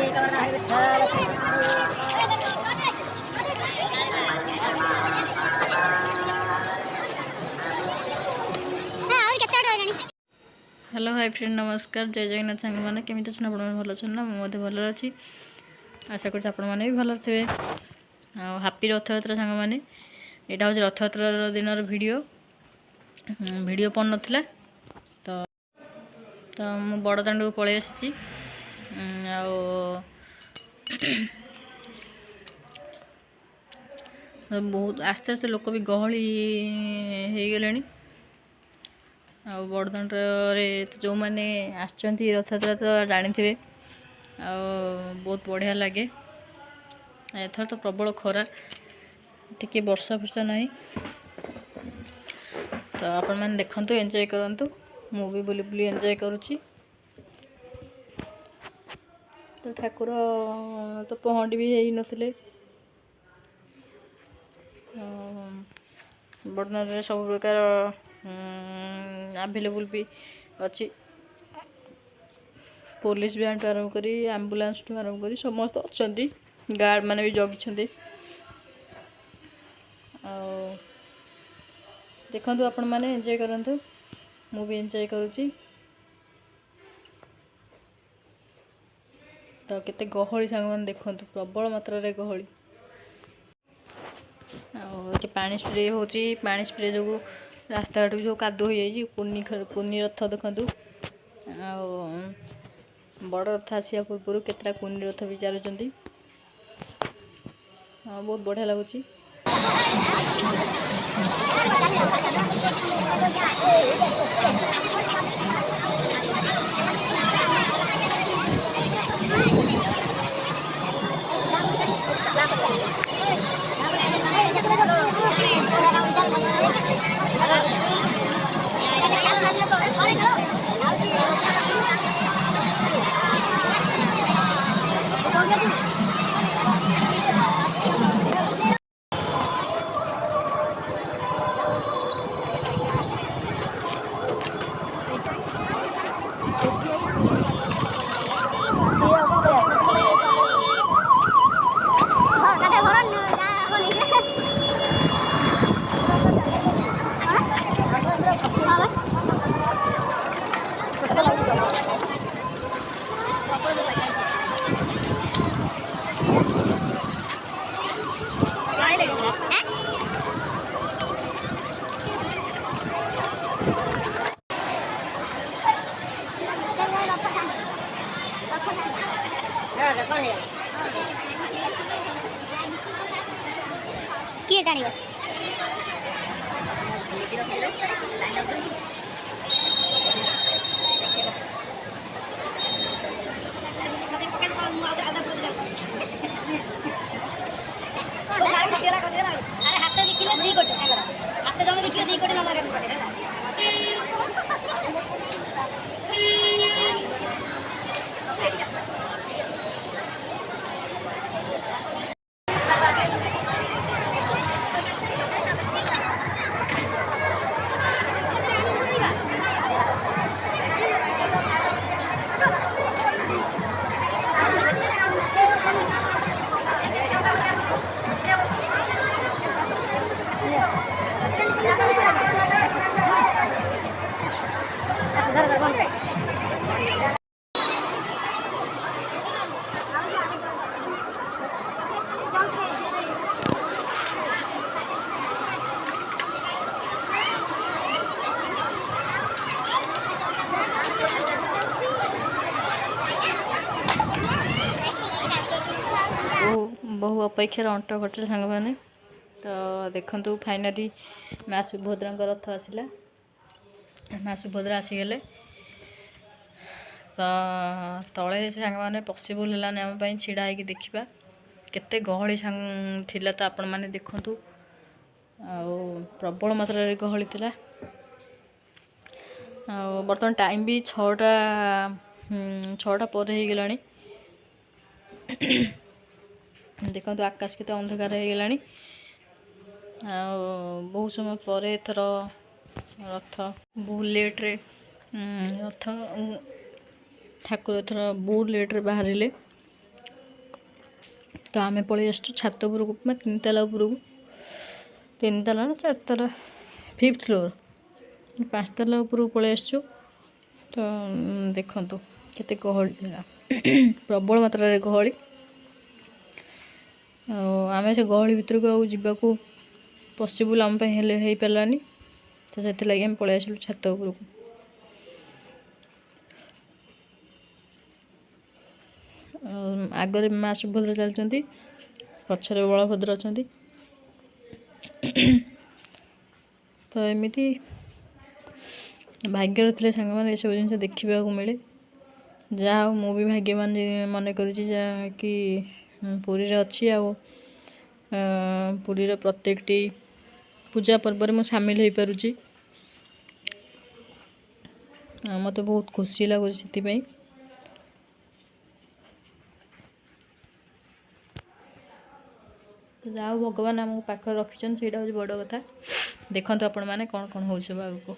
Hello hi friend नमस्कार जय जगन्नाथ सांग मैंने केमी अच्छे आप भल अच्छे ना मुझे भल अच्छी आशा कर भी भल थे हापी रथयात्रा सांग मैंने यहाँ हूँ रथयात्रा दिन वीडियो वीडियो पड़ नाला तो तो मु बड़ दाण्ड को पलि आसी बहुत आस्ते आस्ते लोक भी गहली हो गले बड़दाण्डे जो मैंने आसछंती रथयात्रा तो जानी बहुत बढ़िया लगे एथर तो प्रबल खरा टिके वर्षा फर्षा नहीं तो आपण मैंने देखंतु एंजॉय करंतु मु भी बुली बुली एंजॉय करुच्ची तो ठाकुर तो पहंडी भी हेई नथिले बड़दाण्डे सब प्रकार अवेलेबल भी अच्छी पुलिस भी आरंभ करी एम्बुलेंस आरंभ करी समस्त अच्छा गार्ड मैंने भी जगी देखु आपण मैंने एंजॉय करंतु मु भी एंजॉय करुच्ची तो केते गहली सांग मैंने देखु प्रबल मात्रा रे गहली पानी स्प्रे होची पानी स्प्रे जो रास्ता घाट भी सब कादु हो जाइए पुनी रथ देखु बड़ रथ आसिया पूर्व केतटा कुनी रथ भी चलुँच बहुत बढ़िया लगुच किए जानी हाथ बिकिले 2 कोटी हाथ जमी बिकिले 2 कोटी ना बहु अपेक्षार अंट घटे सांग मैंने तो देखु फाइनाली माँ सुभद्रा रथ आसला माँ सुभद्रा आसीगले तो तले सांग मैंने पॉसिबल है आम छिड़ा हो देखा केते गहली सांग थिला तो आपण मैंने देखु प्रबल मात्रा रे गहली थिला बर्तमान टाइम भी 6टा पर हो गला देखो आकाश के अंधकार हो गला बहुत समय पर एथर रथ बहुत लेट्रे रथ ठाकुर एथर बहुत लेट्रे बाहर ତ ଆମେ ପଳେଇ ଆସିଛୁ ଛାତ ଉପରକୁ, ମାନେ 3 ତାଲା ଉପରକୁ, 3 ତାଲା ନା 4 ତାଲା, 5th ଫ୍ଲୋର୍, 5 ତାଲା ଉପରକୁ ପଳେଇ ଆସିଛୁ। ତ ଦେଖନ୍ତୁ କେତେ ଗହଳି ଥିଲା, ପ୍ରବଳ ମାତ୍ରାରେ ଗହଳି। ଆଉ ଆମେ ସେ ଗହଳି ଭିତରକୁ ଆଉ ଯିବାକୁ ପସିବୁଲ୍ ଆମ ପାଇଁ ହେଲେ ହେଇପାରିଲାନି। ତ ସେଥିଲାଗି ଆମେ ପଳେଇ ଆସିଲୁ ଛାତ ଉପରକୁ। ଆଗରେ ମା ସୁଭଦ୍ରା ଚାଲିଛନ୍ତି, ପଛରେ ବଳଭଦ୍ର ଅଛନ୍ତି। ତ ଏମିତି ଭାଗ୍ୟରେ ଥିଲେ ସାଙ୍ଗମାନେ ଏସବୁ ଜିନିଷ ଦେଖିବାକୁ ମିଳେ। ଯାହା ହଉ ମୁଁ ବି ଭାଗ୍ୟବାନ ମନେ କରୁଛି ଯାହାକି ପୁରୀରେ ଅଛି। ଆଉ ପୁରୀର ପ୍ରତ୍ୟେକଟି ପୂଜା ପର୍ବରେ ମୁଁ ସାମିଲ ହୋଇପାରୁଛି। ମୋତେ ବହୁତ ଖୁସି ଲାଗୁଛି ସେଥିପାଇଁ। ତ ଯାହା ହଉ ଭଗବାନ ଆମକୁ ପାଖରେ ରଖିଛନ୍ତି, ସେଇଟା ହେଉଛି ବଡ଼ କଥା। ଦେଖନ୍ତୁ ଆପଣମାନେ କ'ଣ କ'ଣ ହେଉଛି ସବୁ ଆଗକୁ।